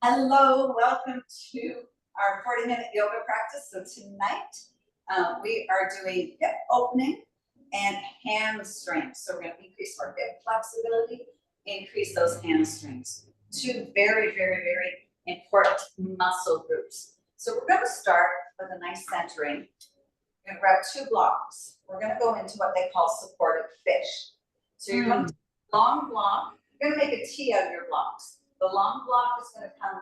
Hello, welcome to our 40-minute yoga practice. So tonight we are doing hip opening and hamstrings. So we're going to increase our hip flexibility, increase those hamstrings. Two very important muscle groups. So we're going to start with a nice centering. We're going to grab two blocks. We're going to go into what they call supported fish. So you're going to long block. You're going to make a T out of your blocks. The long block is going to come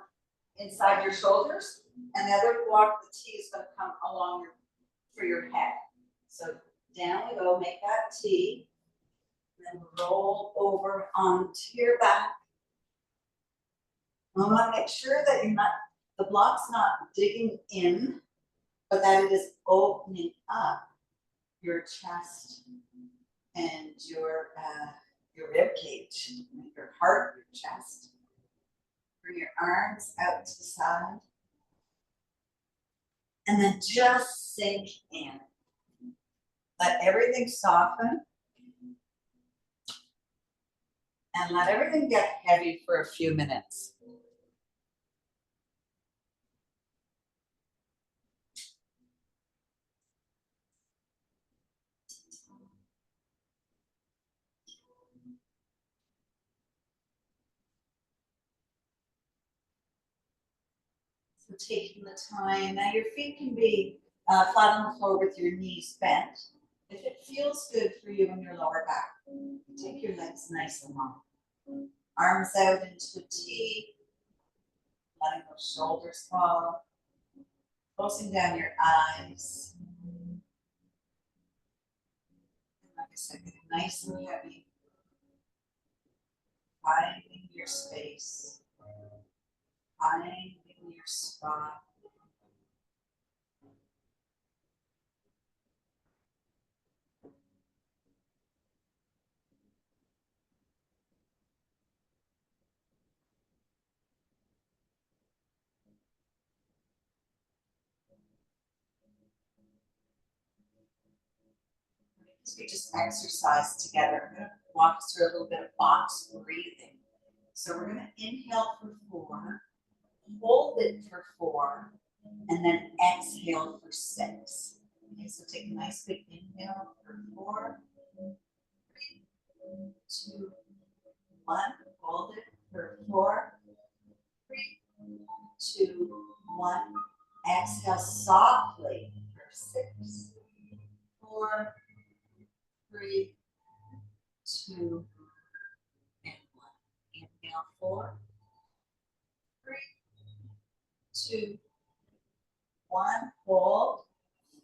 inside your shoulders, and the other block, the T, is going to come along for your head. So down we go, make that T, and then roll over onto your back. We want to make sure that the block's not digging in, but that it is opening up your chest and your rib cage, your heart, your chest. Bring your arms out to the side. And then just sink in. Let everything soften. And let everything get heavy for a few minutes. So taking the time. Now your feet can be flat on the floor with your knees bent. If it feels good for you in your lower back, take your legs nice and long. Arms out into a T. Letting those shoulders fall. Closing down your eyes. And like I said, getting nice and heavy. Finding your space. Finding your spot. We just exercise together. I'm going to walk us through a little bit of box breathing. So we're going to inhale for 4, hold it for 4, and then exhale for 6. Okay, so take a nice big inhale for 4, 3, 2, 1. Hold it for 4, 3, 2, 1. Exhale softly for 6, 4, 3, 2, and 1. Inhale 4, 3, 2, 1. Hold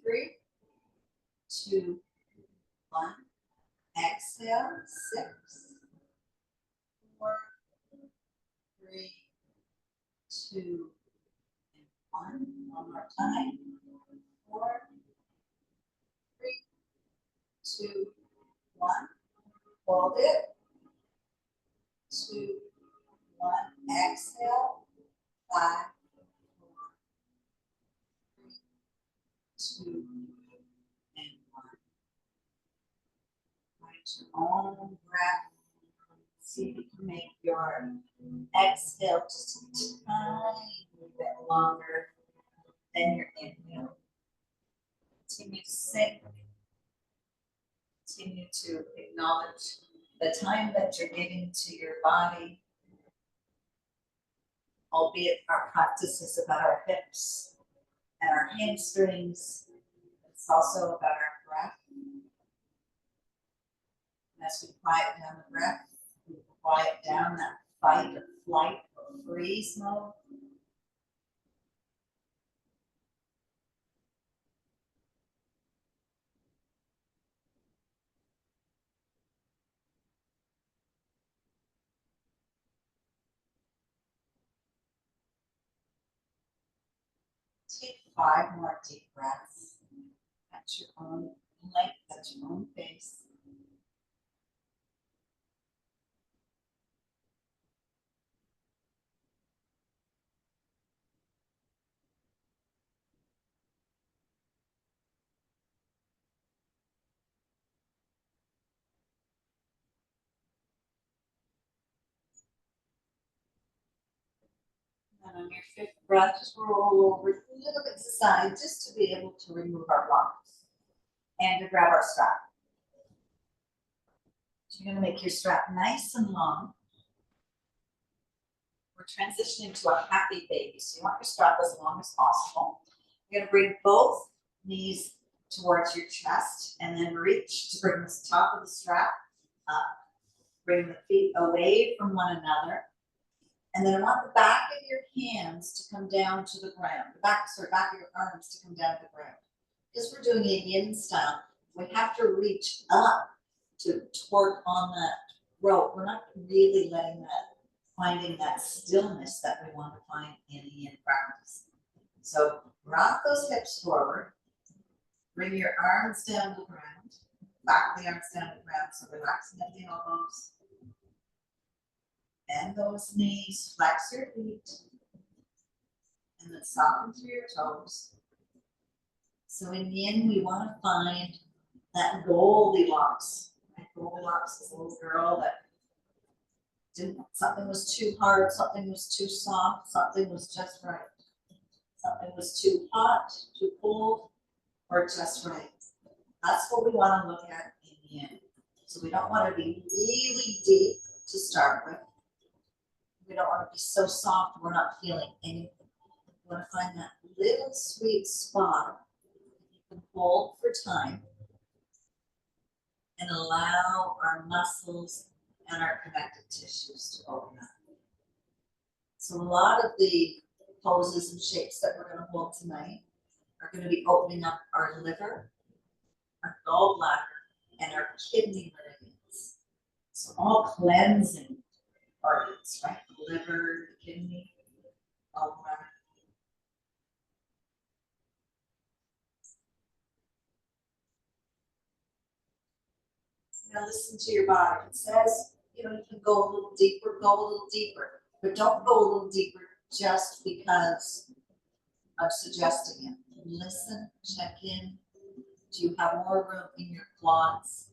3, 2, 1. Exhale 6, 4, 3, 2, and 1. One more time. 4, 3, 2, 1. Hold it. 2, 1. Exhale. 5, 4, 3, 2, and 1. Find your own breath. See if you can make your exhale just a tiny bit longer than your inhale. Continue to sink. Continue to acknowledge the time that you're giving to your body. Albeit our practice is about our hips and our hamstrings, it's also about our breath. And as we quiet down the breath, we quiet down that fight or flight or freeze mode. Take 5 more deep breaths at your own length, at your own pace. And And on your fifth breath, just roll over a little bit to the side just to be able to remove our blocks and to grab our strap. So you're going to make your strap nice and long. We're transitioning to a happy baby, so you want your strap as long as possible. You're going to bring both knees towards your chest and then reach to bring the top of the strap up. Bring the feet away from one another. And then I want the back of your hands to come down to the ground. The back of your arms to come down to the ground. Because we're doing a yin style, we have to reach up to work on that rope. We're not really finding that stillness that we want to find in a yin practice. So rock those hips forward. Bring your arms down to the ground. Back of the arms down to the ground. So relaxing at the elbows. Bend those knees, flex your feet. And then soften through your toes. So in yin, we want to find that Goldilocks. Right? Goldilocks is a little girl that something was too hard, something was too soft, something was just right. Something was too hot, too cold, or just right. That's what we want to look at in yin. So we don't want to be really deep to start with. We don't want to be so soft we're not feeling anything. We want to find that little sweet spot you can hold for time and allow our muscles and our connective tissues to open up. So a lot of the poses and shapes that we're going to hold tonight are going to be opening up our liver, our gallbladder, and our kidney meridians. So all cleansing organs, right? The liver, the kidney, gallbladder. Now listen to your body. It says, you can go a little deeper, but don't go a little deeper just because of suggesting it. Listen, check in. Do you have more room in your quads?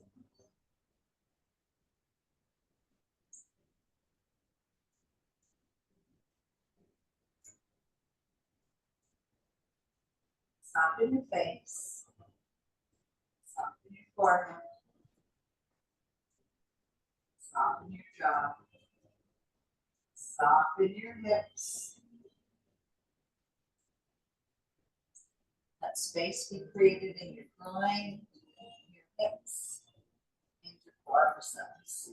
Soften your face. Soften your forehead. Soften your jaw. Soften your hips. That space be created in your groin, your hips, and your quadriceps.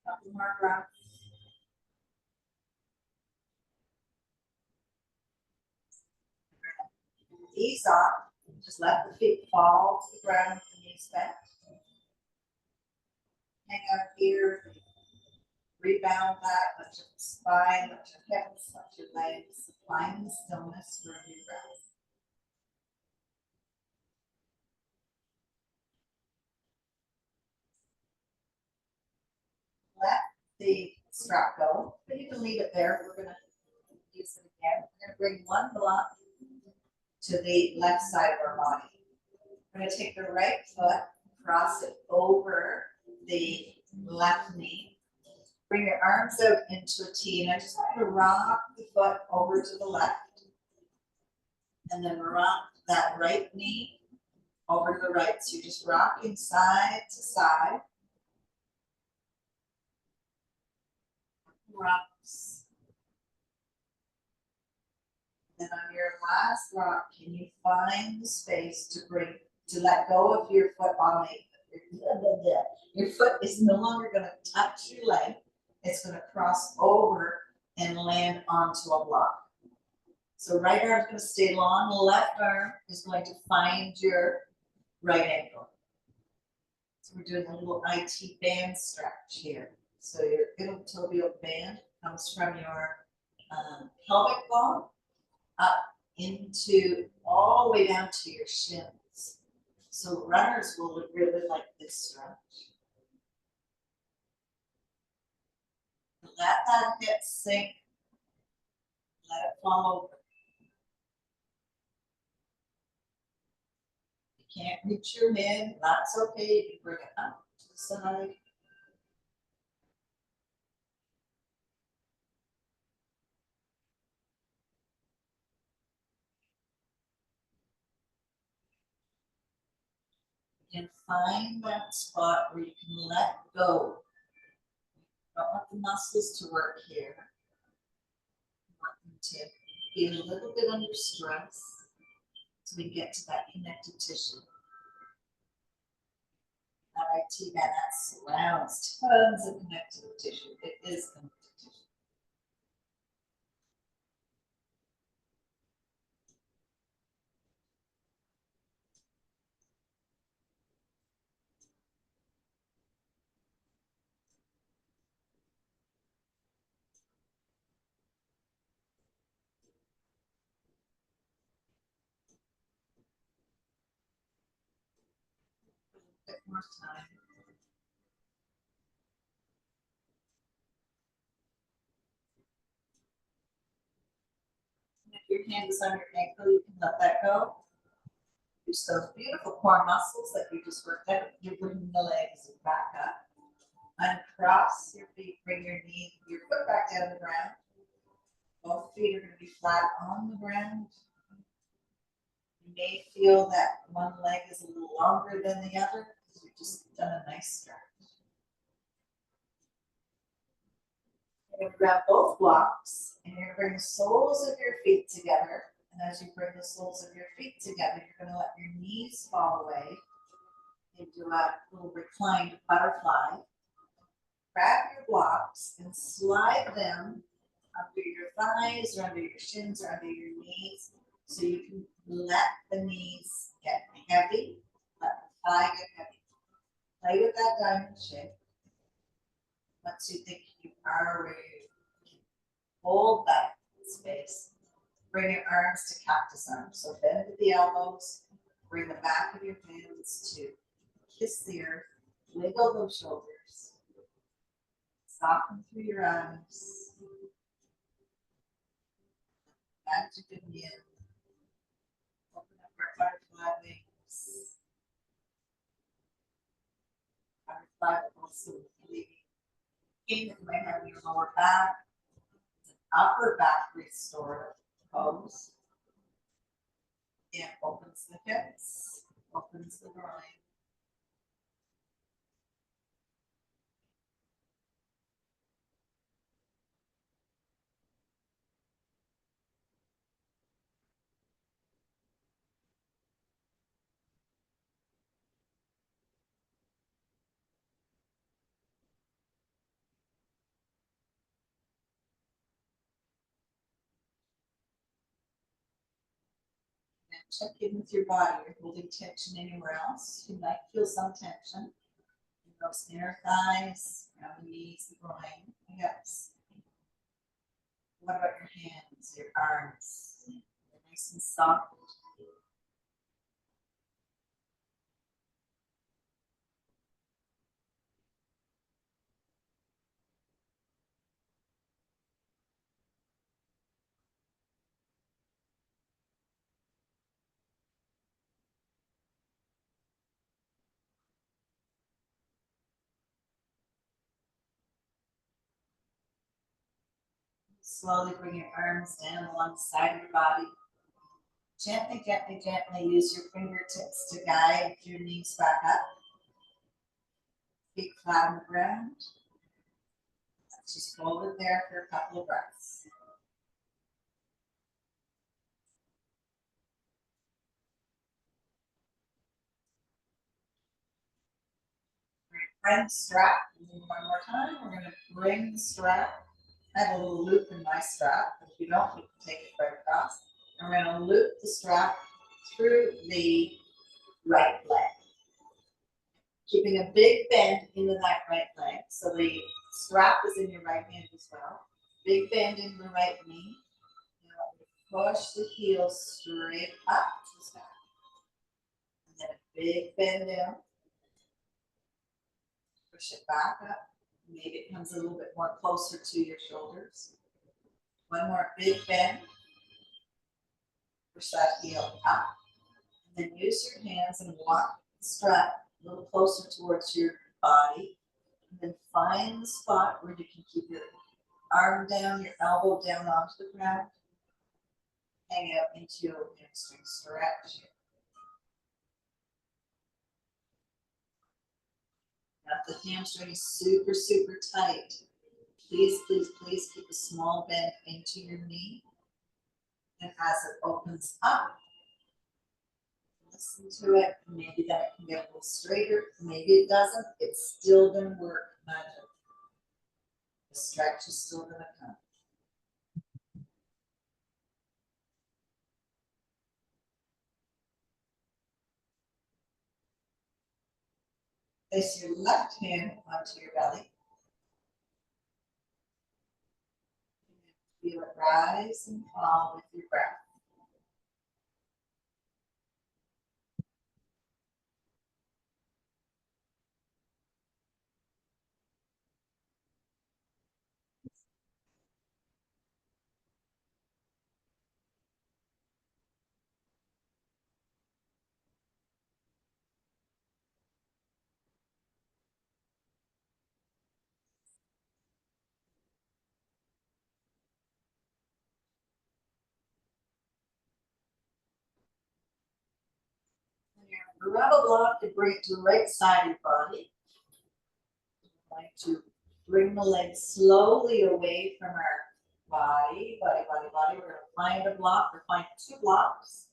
Couple more breaths. Ease off. Just let the feet fall to the ground with the knees bent. Hang out here. Rebound that. Let your spine, let your hips, let your legs. Find the stillness for your breath. Let the strap go, but you can leave it there. We're going to use it again. We're going to bring one block to the left side of our body. We're going to take the right foot, cross it over the left knee. Bring your arms out into a T, and I just want you to rock the foot over to the left, and then rock that right knee over to the right. So you're just rocking side to side. Rocks. Then on your last rock, can you find the space to let go of your foot on your foot is no longer going to touch your leg. It's going to cross over and land onto a block. So right arm is going to stay long. Left arm is going to find your right ankle. So we're doing a little IT band stretch here. So your iliotibial band comes from your pelvic bone up into all the way down to your shins. So runners will really like this stretch. Let that hip sink. Let it fall over. can't reach your mid, that's okay. You can bring it up to the side. And find that spot where you can let go. You don't want the muscles to work here. You want them to be a little bit under stress so we get to that connective tissue. That IT, that surrounds tons of connective tissue. It is connective tissue. A bit more time. And if your hand is on your ankle, you can let that go. Use those beautiful core muscles that you just worked out. You're bringing the legs back up. Uncross your feet, bring your foot back down to the ground. Both feet are going to be flat on the ground. You may feel that one leg is a little longer than the other because you've just done a nice stretch. You're going to grab both blocks and you're going to bring the soles of your feet together. And as you bring the soles of your feet together, you're going to let your knees fall away into a little reclined butterfly. Grab your blocks and slide them under your thighs or under your shins or under your knees so you can let the knees get heavy, let the thigh get heavy. Play with that diamond shape. Once you think you are where you can hold that space, bring your arms to cactus arms. So bend at the elbows, bring the back of your hands to kiss the earth, wiggle those shoulders, soften through your eyes. Back to good in. Open up our butterfly wings. Butterfly will also be pain that you might have in your lower back. It's an upper back restorative pose. It opens the hips, opens the groin. Check in with your body. You're holding tension anywhere else. You might feel some tension in those inner thighs, around the knees, the groin, the hips. What about your hands, your arms? They're nice and soft. Slowly bring your arms down along the side of your body. Gently, gently, gently use your fingertips to guide your knees back up. Feet flat on the ground. Let's just hold it there for a couple of breaths. Friend strap. One more time. We're going to bring the strap. I have a little loop in my strap, but if you don't, you can take it right across. And we're going to loop the strap through the right leg. Keeping a big bend into that right leg. So the strap is in your right hand as well. Big bend in the right knee. Now push the heel straight up to the strap. And then a big bend down. Push it back up. Maybe it comes a little bit more closer to your shoulders. One more big bend. Push that heel up. Then use your hands and walk the strap a little closer towards your body. And then find the spot where you can keep your arm down, your elbow down onto the ground. Hang out into your hamstring stretch. Now if the hamstring is super, super tight, please, please, please keep a small bend into your knee. And as it opens up, listen to it. Maybe that can get a little straighter. Maybe it doesn't. It's still going to work magic. The stretch is still going to come. Place your left hand onto your belly. Feel it rise and fall with your breath. Grab a block to bring it to the right side of your body. I'm going to bring the legs slowly away from our body. We're going to find a block or find two blocks.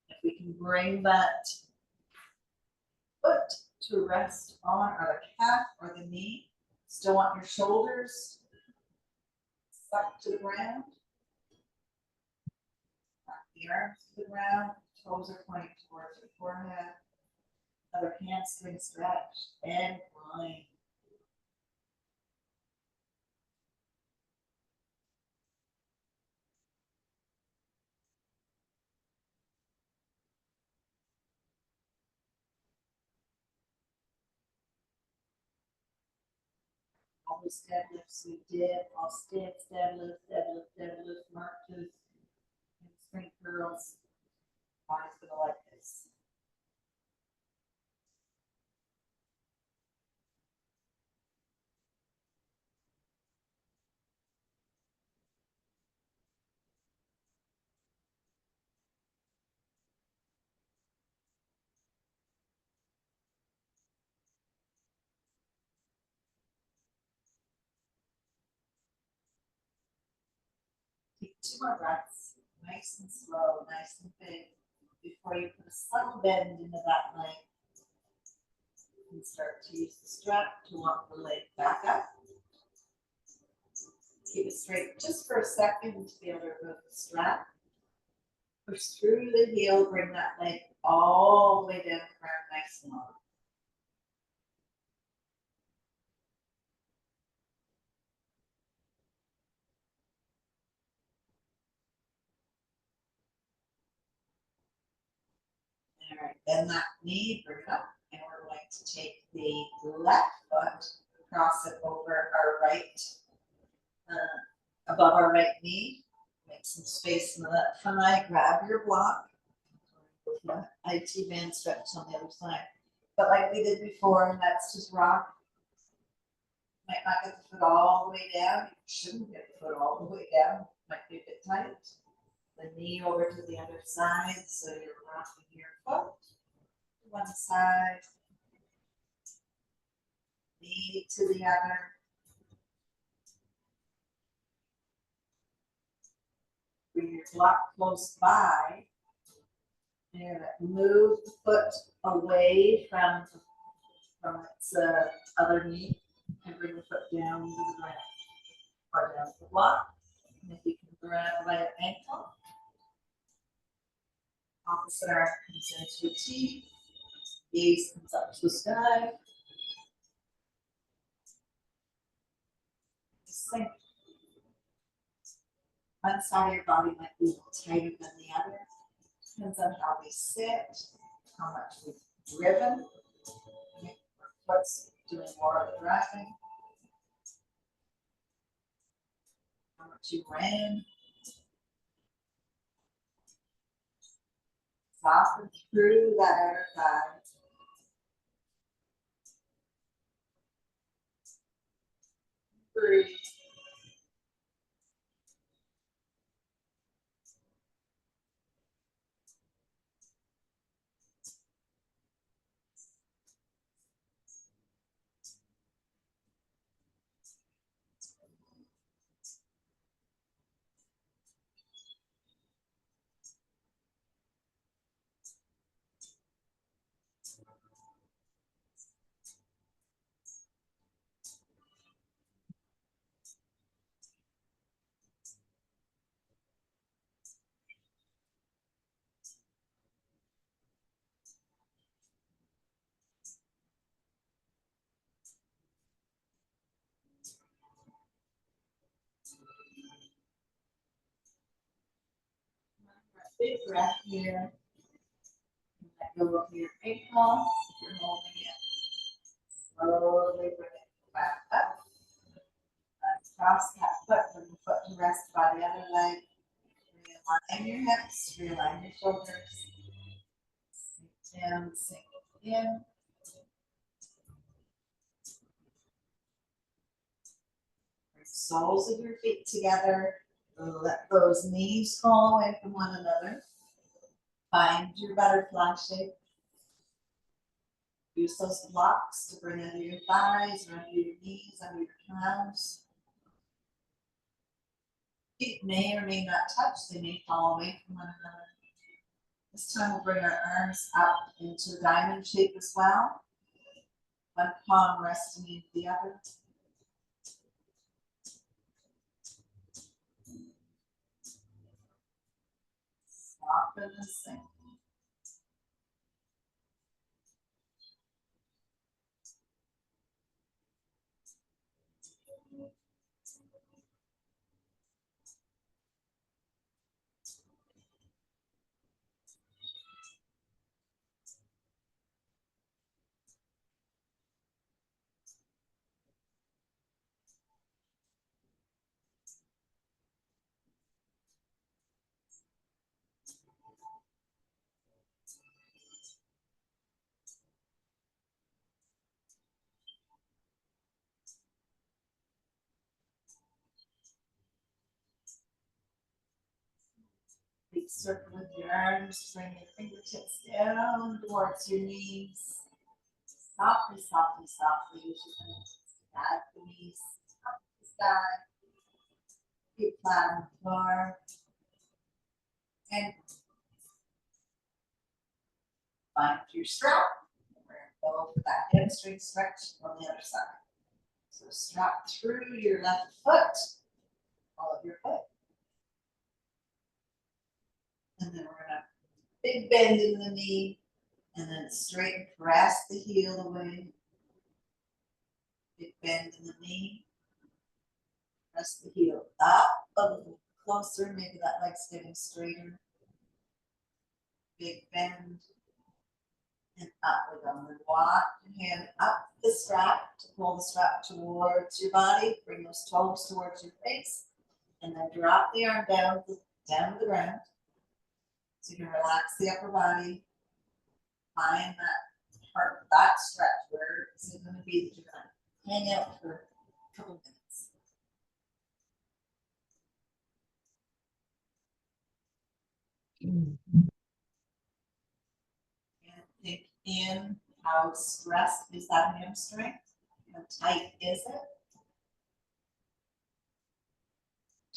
If we can bring that foot to rest on, or the calf or the knee. Still want your shoulders stuck to the ground. Back the arms to the ground. Toes are pointing towards your forehead. Other hamstring stretch and climb. All those deadlifts we did, all stance, deadlift, deadlift, deadlift, mark tooth, hamstring curls. Body's gonna like this. Take 2 more breaths, nice and slow, nice and big, before you put a subtle bend into that leg. And start to use the strap to walk the leg back up. Keep it straight just for a second to be able to remove the strap. Push through the heel, bring that leg all the way down the ground, nice and long. All right, bend that knee, bring it up, and we're going to take the left foot, cross it over our right, above our right knee. Make some space in the left thigh, grab your block. With the IT band stretch on the other side. But like we did before, let's just rock. Might not get the foot all the way down. You shouldn't get the foot all the way down. Might be a bit tight. The knee over to the other side, so you're rocking your foot to one side, knee to the other. Bring your block close by. And you're going to move the foot away from its other knee and bring the foot down to the ground. Or down to the block. And if you can grab by your ankle, opposite arm comes into a T, gaze comes up to the sky. Just think, one side of your body might be a little tighter than the other. Depends on how we sit, how much we've driven. What's doing more of the driving. How much you ran. Soften through that outer thigh. Breathe. Big breath here. Let go of your ankle. You're holding it. Slowly bring it back up. Cross that foot, bring the foot to rest by the other leg. Realign your hips, realign your shoulders. Sink down, sink in. Bring the soles of your feet together. Let those knees fall away from one another. Find your butterfly shape. Use those blocks to bring under your thighs, or under your knees, under your calves. Feet may or may not touch, they may fall away from one another. This time we'll bring our arms up into a diamond shape as well. One palm resting into the other. Soften and sink. Big circle with your arms, bring your fingertips down towards your knees. Softly, softly, softly, use your hands to guide the knees up the sky. Feet flat on the floor. And find your strap. We're going to go for that hamstring stretch on the other side. So strap through your left foot, all of your foot. And then we're going to big bend in the knee, and then straighten, press the heel away. Big bend in the knee. Press the heel up a little closer, maybe that leg's getting straighter. Big bend. And up we go. And walk your hand up the strap to pull the strap towards your body. Bring those toes towards your face. And then drop the arm down to the ground. So you can relax the upper body. Find that part, that stretch. Where is it going to be that you're going to hang out for a couple minutes? And think in how stressed is that hamstring? How tight is it?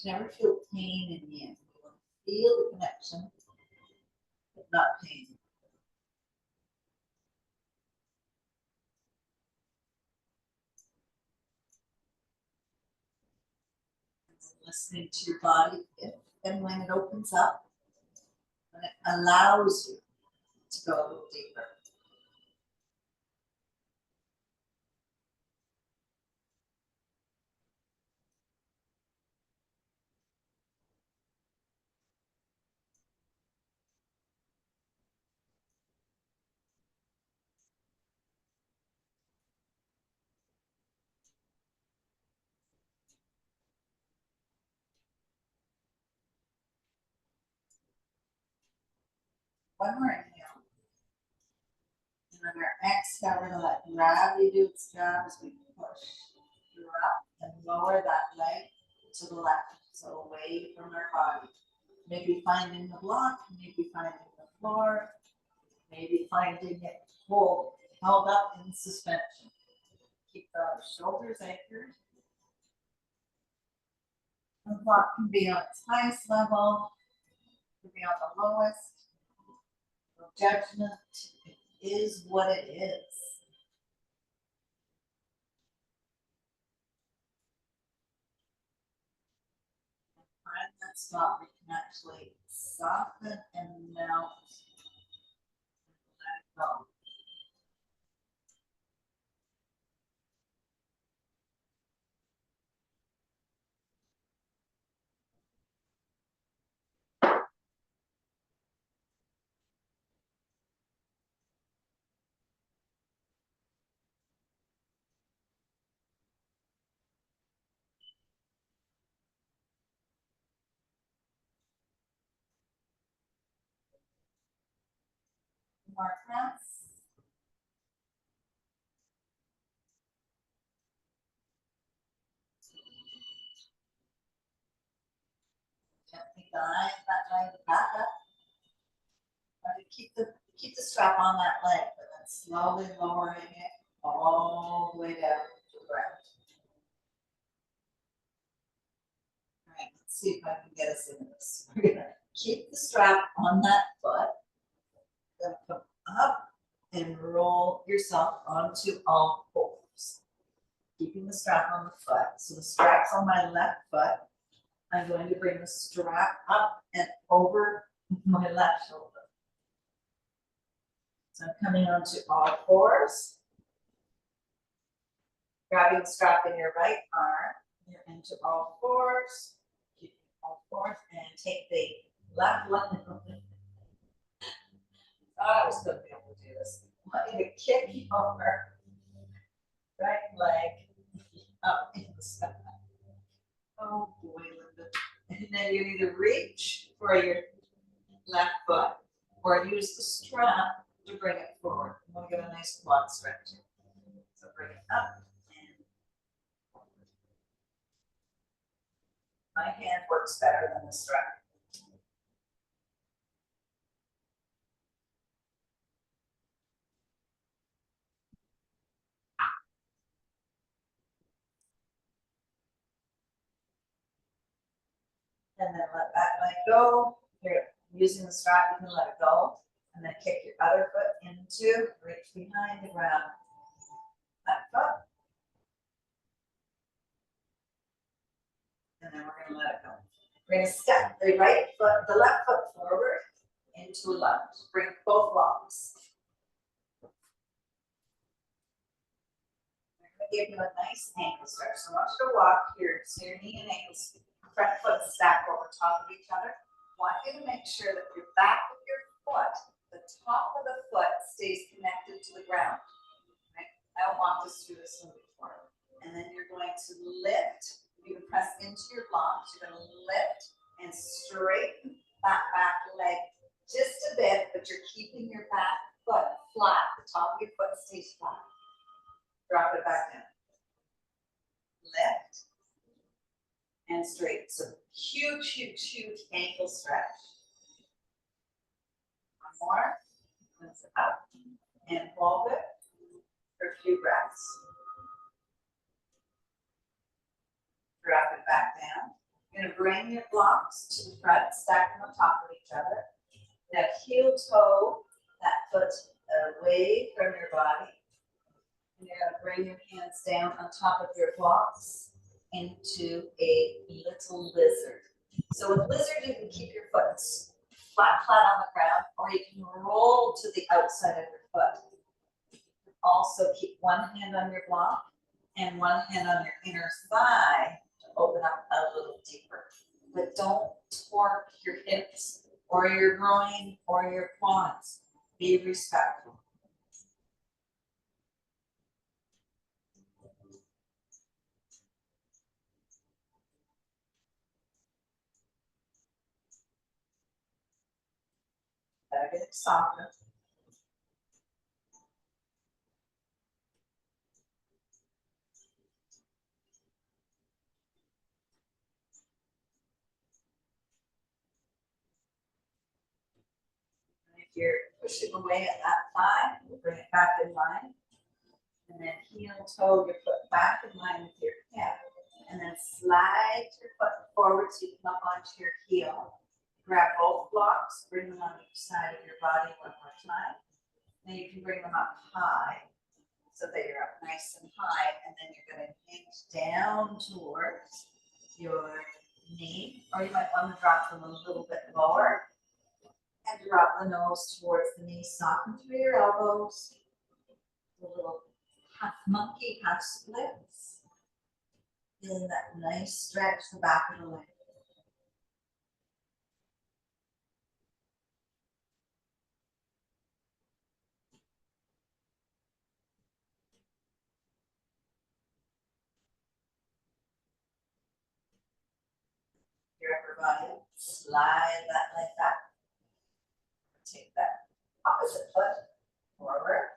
You never feel pain in the end. You want to feel the connection, but not pain. Listening to your body if and when it opens up, when it allows you to go a little deeper. One more inhale. And on our exhale, we're gonna let gravity do its job as we push up and lower that leg to the left, so away from our body. Maybe finding the block, maybe finding the floor, maybe finding it held up in suspension. Keep the shoulders anchored. The block can be on its highest level, can be on the lowest. No judgment. It is what it is. Find that spot where you can actually soften and melt. Let it go. More breaths. Gently guide that leg back up. Keep the strap on that leg, but then slowly lowering it all the way down to the ground. All right, let's see if I can get us into this. We're gonna keep the strap on that foot. Then come up and roll yourself onto all fours. Keeping the strap on the foot. So the strap's on my left foot. I'm going to bring the strap up and over my left shoulder. So I'm coming onto all fours. Grabbing the strap in your right arm. You're into all fours. Keeping all fours and take the left leg. I was going to be able to do this. I want you to kick your right leg up in the sky. Oh boy, Linda. And then you either reach for your left foot or use the strap to bring it forward. You want to get a nice quad stretch. So bring it up and forward. My hand works better than the strap. And then let that leg go. You're using the strap, you can let it go. And then kick your other foot into, reach behind the ground. That foot. And then we're going to let it go. We're going to step the left foot forward into a lunge. Bring both blocks. I'm going to give you a nice ankle stretch. So I want you to walk here, so your knee and ankles, front foot stack over top of each other. I want you to make sure that your back of your foot, the top of the foot stays connected to the ground. Right? I don't want this through this moving forward. And then you're going to lift. You can press into your blocks. You're going to lift and straighten that back leg just a bit, but you're keeping your back foot flat. The top of your foot stays flat. Drop it back down. Lift and straight. So huge, huge, huge ankle stretch. One more. Lift it up and hold it for a few breaths. Drop it back down. You're going to bring your blocks to the front, stack them on top of each other. Now heel toe that foot away from your body. And you're going to bring your hands down on top of your blocks into a little lizard. So with lizard, you can keep your foot flat on the ground, or you can roll to the outside of your foot. Also keep one hand on your block and one hand on your inner thigh to open up a little deeper. But don't torque your hips or your groin or your quads. Be respectful. Get it softer. And if you're pushing away at that thigh, we'll bring it back in line. And then heel toe your foot back in line with your hip. And then slide your foot forward so you come up onto your heel. Grab both blocks, bring them on each side of your body one more time. Then you can bring them up high so that you're up nice and high. And then you're going to hinge down towards your knee. Or you might want to drop them a little bit lower. And drop the nose towards the knee. Soften through your elbows. A little half monkey, half splits. Feeling that nice stretch the back of the leg. Your upper body, slide that leg back. Take that opposite foot forward.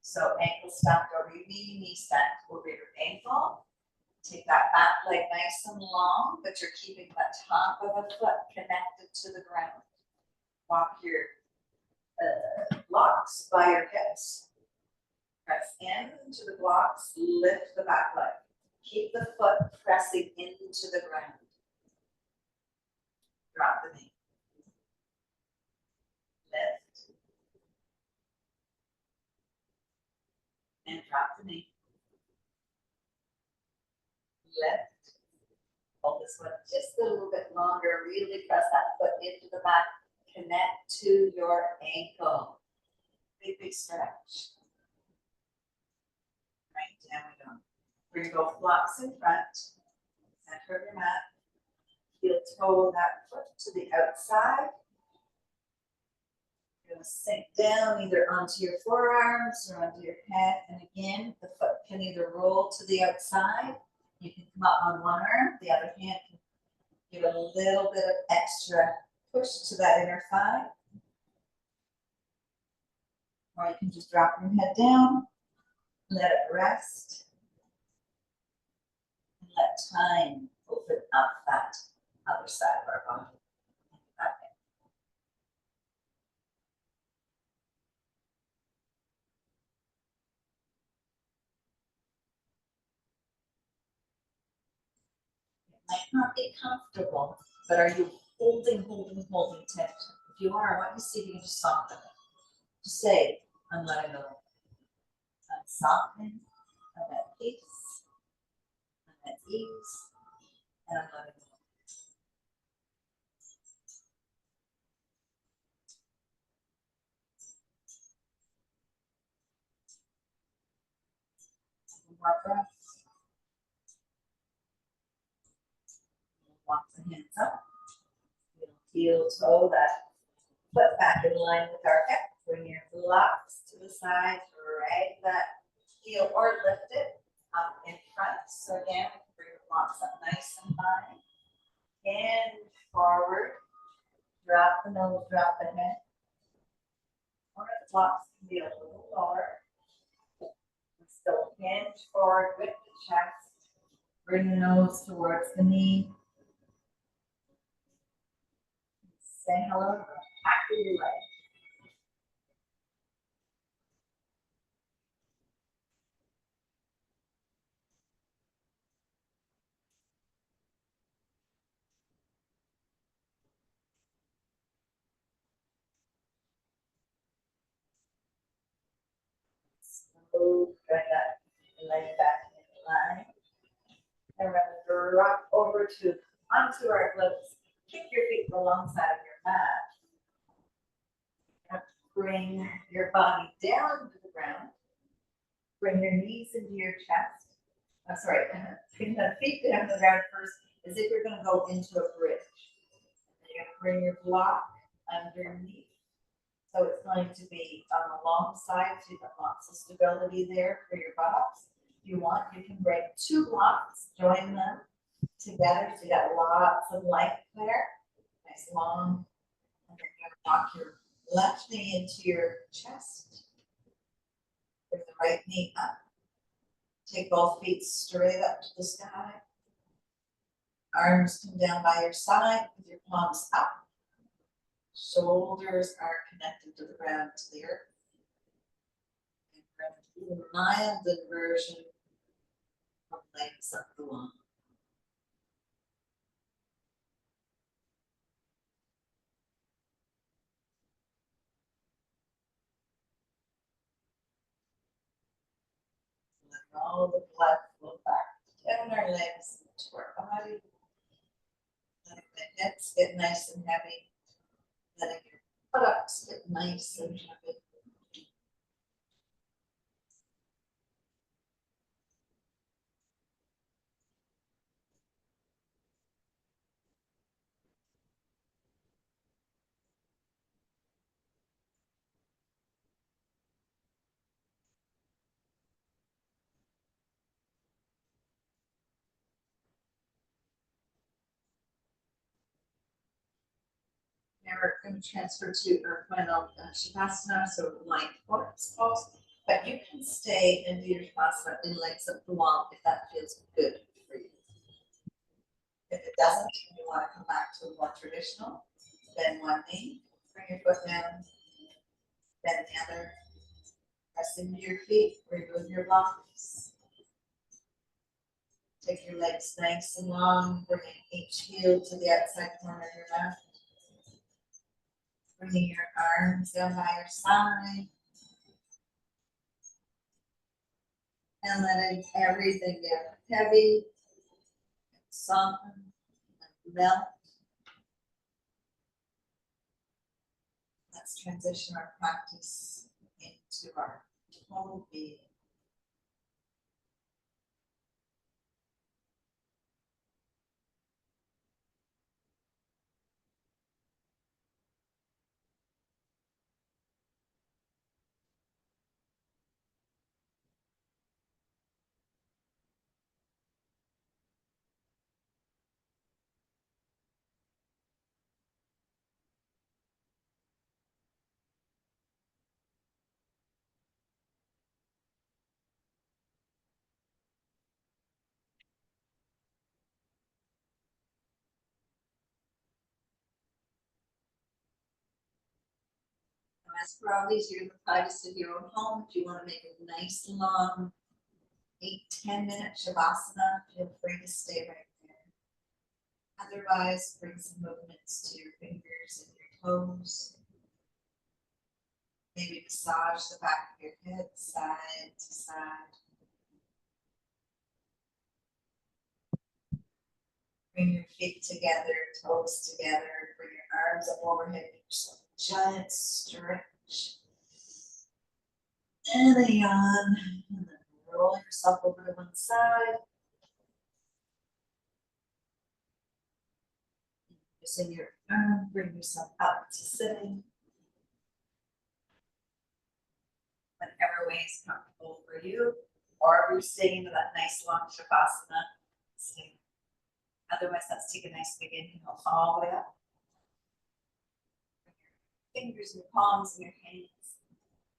So ankle stacked over your knee stacked over your ankle. Take that back leg nice and long, but you're keeping the top of the foot connected to the ground. Walk your blocks by your hips. Press into the blocks, lift the back leg. Keep the foot pressing into the ground. Drop the knee. Lift. And drop the knee. Lift. Hold this one just a little bit longer. Really press that foot into the back. Connect to your ankle. Big, big stretch. Right, down we go. Bring both blocks in front. Center of your mat. Heel toe that foot to the outside. You're going to sink down either onto your forearms or onto your head. And again, the foot can either roll to the outside. You can come up on one arm. The other hand can give a little bit of extra push to that inner thigh. Or you can just drop your head down. Let it rest. And let time open up that other side of our body. Might not be comfortable, but are you holding tension? If you are, I want you to see if you can just soften it. Just say, I'm letting go. I'm softening. I'm at peace. I'm at ease. And I'm letting go. One more breath. Walk the hands up. Heel toe that foot back in line with our hip. Bring your blocks to the side. Drag that heel or lift it up in front. So again, bring the blocks up nice and high. And forward. Drop the nose, drop the head. Or the blocks can be a little lower. Still hinge forward with the chest. Bring the nose towards the knee. Say hello to the back of your leg. Smooth, bring that leg back in line. And we're going to drop over onto our glutes. Kick your feet alongside of your mat. Bring your body down to the ground. Bring your knees into your chest. I'm sorry, bring the feet down to the ground first, as if you're going to go into a bridge. And you're going to bring your block underneath. So it's going to be on the long side, so you've got lots of stability there for your buttocks. If you want, you can bring two blocks, join them together, so you got lots of length there. Nice long, and then you're going to walk your left knee into your chest. Bring the right knee up. Take both feet straight up to the sky. Arms come down by your side with your palms up. Shoulders are connected to the ground, to the earth. And we're going to do a mild inversion of legs up the wall. Let all the blood flow back down our legs into our body. Letting the hips get nice and heavy. Letting your buttocks get nice and heavy. Now we're going to transfer to our final Shavasana, so lying forwards pose. But you can stay and do your Shavasana in legs up the wall if that feels good for you. If it doesn't, and you want to come back to a more traditional, bend one knee, bring your foot down, bend the other, press into your feet, remove your blocks. Take your legs nice and long, bringing each heel to the outside corner of your mat. Bringing your arms down by your side. And letting everything get heavy, soften, and melt. Let's transition our practice into our total being. As for all these, you're in the privacy of your own home. If you want to make it nice and long, 8-10 minute Shavasana, feel free to stay right there. Otherwise, bring some movements to your fingers and your toes. Maybe massage the back of your head side to side. Bring your feet together, toes together. Bring your arms up overhead. Give yourself a giant stretch. And a yawn. And then roll yourself over to one side. Using your arm, bring yourself up to sitting. Whatever way is comfortable for you. Or if you're staying in that nice long Shavasana, stay. Otherwise, let's take a nice big inhale all the way up. Bring your fingers and your palms and your hands.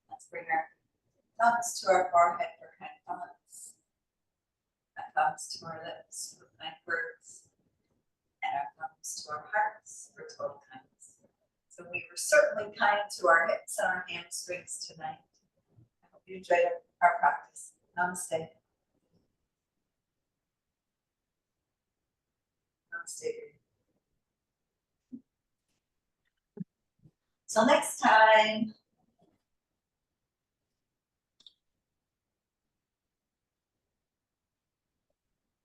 Let's bring our thumbs to our forehead for kind thumbs. Our thumbs to our lips for kind words. And our thumbs to our hearts for total kindness. So we were certainly kind to our hips and our hamstrings tonight. I hope you enjoyed our practice. Namaste. Namaste. Till next time.